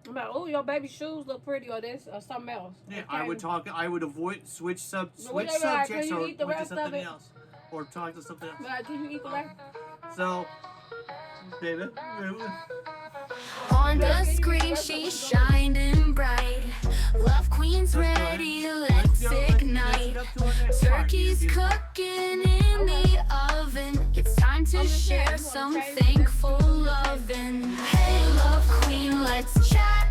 I'm like, oh, your baby's shoes look pretty, or this, or something else. Yeah, Okay. I would avoid switch But what switch they like, subjects can you or eat the went to rest of something it? else, or talk to something else. Like, can you eat the rest? So, baby. On the screen, she's shining bright. Love Queen's ready, let's ignite. Turkey's cooking in the oven. It's time to share some thankful loving. Hey, Love Queen, let's chat.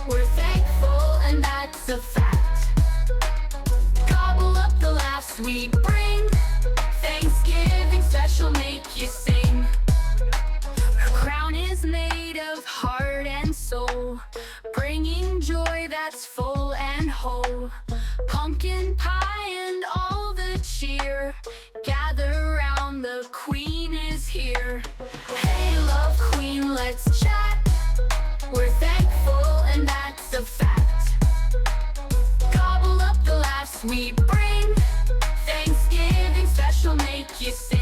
We're thankful, and that's a fact. Gobble up the laughs we bring. Thanksgiving special, make you sing. Her crown is made of heart and soul, bringing joy that's full and whole. Pumpkin pie and all the cheer. Gather round, the Queen is here. Hey, Love Queen, let's chat. We're thankful, and that's a fact. Gobble up the laughs we bring. Thanksgiving special, make you sing.